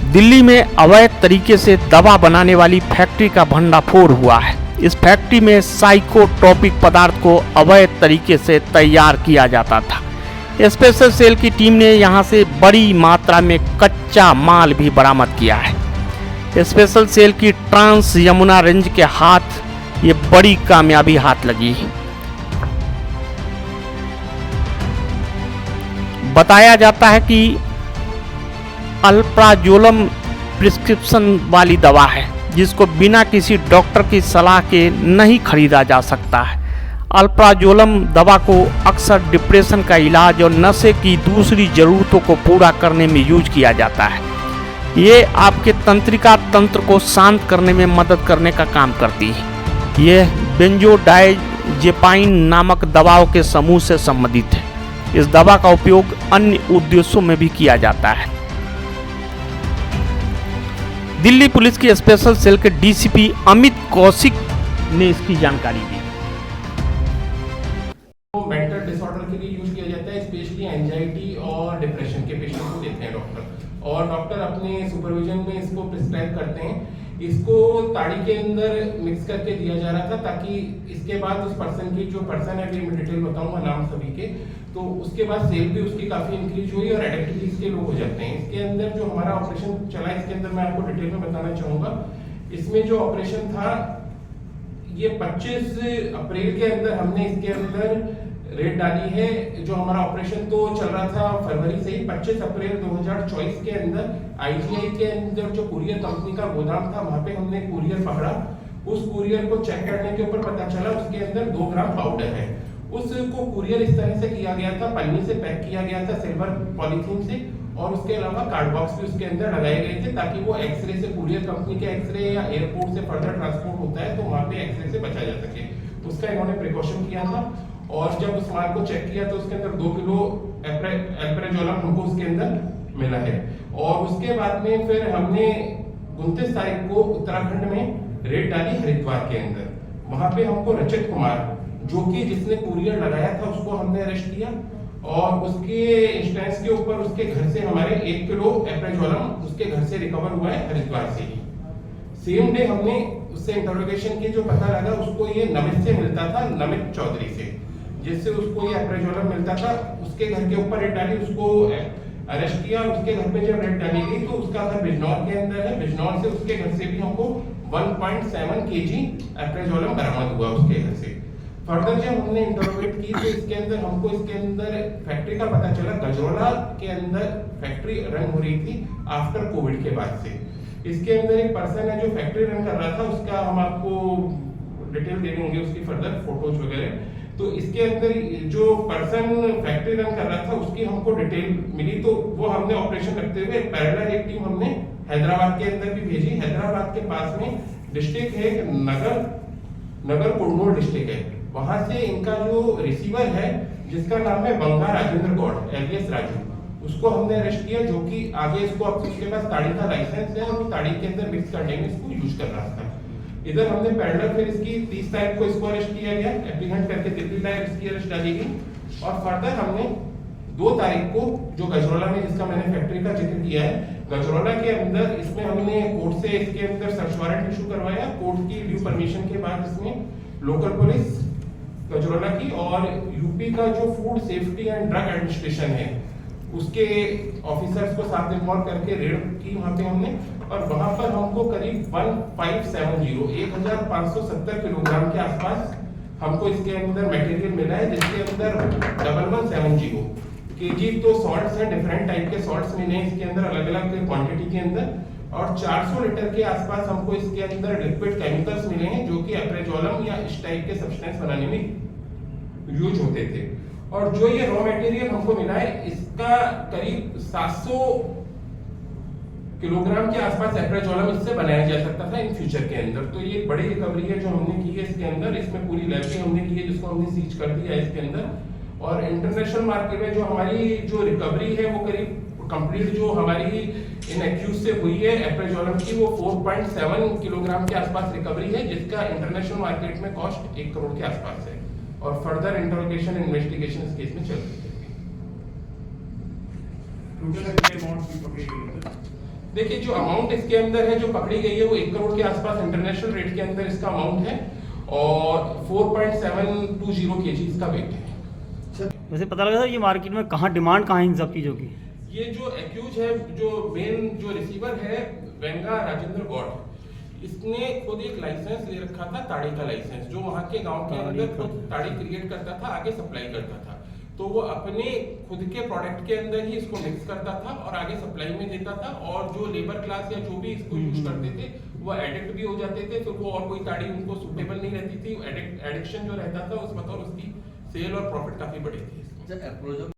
दिल्ली में अवैध तरीके से दवा बनाने वाली फैक्ट्री का भंडाफोड़ हुआ है। इस फैक्ट्री में साइकोट्रोपिक पदार्थ को अवैध तरीके से तैयार किया जाता था। स्पेशल सेल की टीम ने यहां से बड़ी मात्रा में कच्चा माल भी बरामद किया है। स्पेशल सेल की ट्रांस यमुना रेंज के हाथ ये बड़ी कामयाबी हाथ लगी। बताया जाता है कि अल्प्राजोलम प्रिस्क्रिप्शन वाली दवा है जिसको बिना किसी डॉक्टर की सलाह के नहीं खरीदा जा सकता है। अल्प्राजोलम दवा को अक्सर डिप्रेशन का इलाज और नशे की दूसरी ज़रूरतों को पूरा करने में यूज किया जाता है। ये आपके तंत्रिका तंत्र को शांत करने में मदद करने का काम करती है। यह बेंजोडाइजेपाइन नामक दवाओं के समूह से संबंधित है। इस दवा का उपयोग अन्य उद्देश्यों में भी किया जाता है। दिल्ली पुलिस की स्पेशल सेल के डीसीपी अमित कौशिक ने इसकी जानकारी दी। मेंटल डिसऑर्डर के लिए यूज किया जाता है, स्पेशली एंजाइटी और डिप्रेशन के पेशेंट को देते हैं डॉक्टर, और डॉक्टर अपने सुपरविजन में इसको प्रिस्क्राइब करते हैं। इसको ताड़ी के अंदर मिक्स करके दिया जा रहा था ताकि इसके बाद उस पर्सन की जो पर्सन है, अभी मैं डिटेल बताऊंगा नाम सभी के, तो उसके बाद सेल भी उसकी काफी इंक्रीज हुई और एडिक्टिविटीज के लोग हो जाते हैं। इसके अंदर जो हमारा ऑपरेशन चला, इसके अंदर मैं आपको डिटेल में बताना चाहूंगा। इसमें जो ऑपरेशन था, ये 25 अप्रैल के अंदर हमने इसके अंदर रेड डाली है। जो हमारा ऑपरेशन तो चल रहा था फरवरी से ही। 25 अप्रैल 2024 के अंदर आईजीआई के अंदर जो कुरियर कंपनी का गोदाम था, वहां पे हमने कुरियर पकड़ा। उस कुरियर को चेक करने के ऊपर पता चला उसके अंदर 2 ग्राम पाउडर है। उसको कुरियर इस तरह से किया गया था, पन्नी से पैक किया गया था, सिल्वर पॉलीथीन से, और उसके अलावा कार्ड बॉक्स भी उसके अंदर लगाए गए थे ताकि वो एक्सरे से, कुरियर कंपनी के एक्सरे या एयरपोर्ट से फर्दर ट्रांसपोर्ट होता है तो वहां पे एक्सरे से बचा जा सके, उसका इन्होंने प्रिकॉशन किया था। और जब उस माल को चेक किया तो उसके अंदर 2 किलो अल्प्राजोलम हमको उसके अंदर मिला है। और उसके बाद में फिर हमने 29 तारीख को उत्तराखंड में रेड डाली हरिद्वार के अंदर। वहां पे हमको रचित कुमार, जो कि जिसने कुरियर लगाया था, उसको हमने अरेस्ट किया और उसके इंस्टेंस के ऊपर उसके घर से हमारे 1 किलो अल्प्राजोलम उसके घर से रिकवर हुआ है, हरिद्वार से ही। सेम डे हमने उससे इंटरोगेशन की, जो पता लगा उसको ये नमित से मिलता था, नमित चौधरी से, जिससे उसको ये अल्प्राजोलम मिलता था। उसके घर के ऊपर रेड डाली, उसको अरेस्ट किया। उसके घर पे जब रेड डाली गई तो उसका घर बिजनौर के अंदर है। बिजनौर से उसके घर से भी हमको 1.7 kg अल्प्राजोलम बरामद हुआ उसके घर से। फर्दर जब हमने इंटरोगेट की तो इसके अंदर हमको इसके अंदर फैक्ट्री का पता चला। गजरोला के अंदर फैक्ट्री रन हो रही थी आफ्टर कोविड के बाद से। इसके अंदर एक पर्सन है जो फैक्ट्री रन कर रहा था, उसका हम आपको डिटेल दे देंगे, उसकी फर्दर फोटोज वगैरह। तो इसके अंदर जो पर्सन फैक्ट्री रन कर रहा था उसकी हमको डिटेल मिली, तो वो हमने ऑपरेशन रखते हुए पैरेलल एक टीम हमने हैदराबाद के अंदर भी भेजी। हैदराबाद के पास में डिस्ट्रिक्ट है नगर कुर्नूल डिस्ट्रिक्ट है, वहां से इनका जो रिसीवर है जिसका नाम है बंगा राजेंद्र गौड़ एलियस राजू, उसको हमने अरेस्ट किया, जो कि आगे इसको अब उसके पास ताड़ी का लाइसेंस है और वो ताड़ी के अंदर मिक्स करने में इसको यूज कर रहा था। इधर हमने पैरेलल फिर इसकी 30 तारीख को इसको अरेस्ट किया गया, एप्लीकेंट करके 30 तारीख इसकी अरेस्ट डाली गई। और फर्दर हमने 2 तारीख को जो गजरोला में, जिसका मैंने फैक्ट्री का जिक्र किया है, गजरोला के अंदर इसमें हमने कोर्ट से इसके अंदर सर्च वारंट इशू करवाया। कोर्ट की ड्यू परमिशन के बाद इसमें लोकल पुलिस गजरोला की और यूपी का जो food safety and drug administration है उसके ऑफिसर्स को साथ इन्वॉल्व करके रेड की वहां पे हमने, और वहां पर हमको करीब 1570 किलोग्राम के आसपास हमको इसके अंदर मटेरियल मिला है, जिसके अंदर 1170 केजी तो सॉल्ट्स हैं, डिफरेंट टाइप के सॉल्ट्स मिले हैं इसके अंदर अलग अलग क्वांटिटी के अंदर, और 400 लीटर के आसपास हमको इसके अंदर लिक्विड केमिकल्स मिले हैं जो कि अल्प्राजोलम या इस टाइप के सब्सटेंस बनाने में यूज होते थे। और जो ये रॉ मटेरियल हमको मिला है, इसका करीब 700 किलोग्राम के आसपास अल्प्राजोलम इससे बनाया जा सकता था इन फ्यूचर के अंदर। तो ये एक बड़ी रिकवरी है जो हमने की है इसके अंदर। इसमें पूरी लैब हमने की है जिसको हमने सीज कर दिया है इसके अंदर। और इंटरनेशनल मार्केट में जो हमारी जो रिकवरी है वो करीब कंप्लीट जो हमारी इन एक्यूज से हुई है अल्प्राजोलम की, वो 4.7 किलोग्राम के आसपास रिकवरी है, जिसका इंटरनेशनल मार्केट में कॉस्ट 1 करोड़ के आसपास है। और फर्दर इंटरोगेशन इन्वेस्टिगेशन इस केस में चल रही है। देखिए जो अमाउंट इसके अंदर है जो पकड़ी गई है वो 1 करोड़ के आसपास इंटरनेशनल रेट के अंदर इसका अमाउंट है और 4.720 kg इसका वेट है। वैसे पता लगा सर ये मार्केट में कहाँ डिमांड कहाँ है इन सब चीज़ों की? ये जो एक्यूज है जो मेन जो रिसीवर है वेंगा राजेंद्र गौड़, इसने खुद एक लाइसेंस ले रखा था ताड़ी का लाइसेंस, जो वहाँ के गांव के अंदर खुद ताड़ी क्रिएट करता था, आगे सप्लाई करता था। तो वो अपने खुद के प्रोडक्ट के अंदर ही इसको मिक्स करता था और आगे सप्लाई में देता था, और जो लेबर क्लास या जो भी इसको यूज करते थे वो एडिक्ट भी हो जाते थे, तो वो और कोई ताड़ी उनको सुटेबल नहीं रहती थी। एडिक्शन जो रहता था उस बतौर उसकी सेल और प्रॉफिट काफी बड़े थे।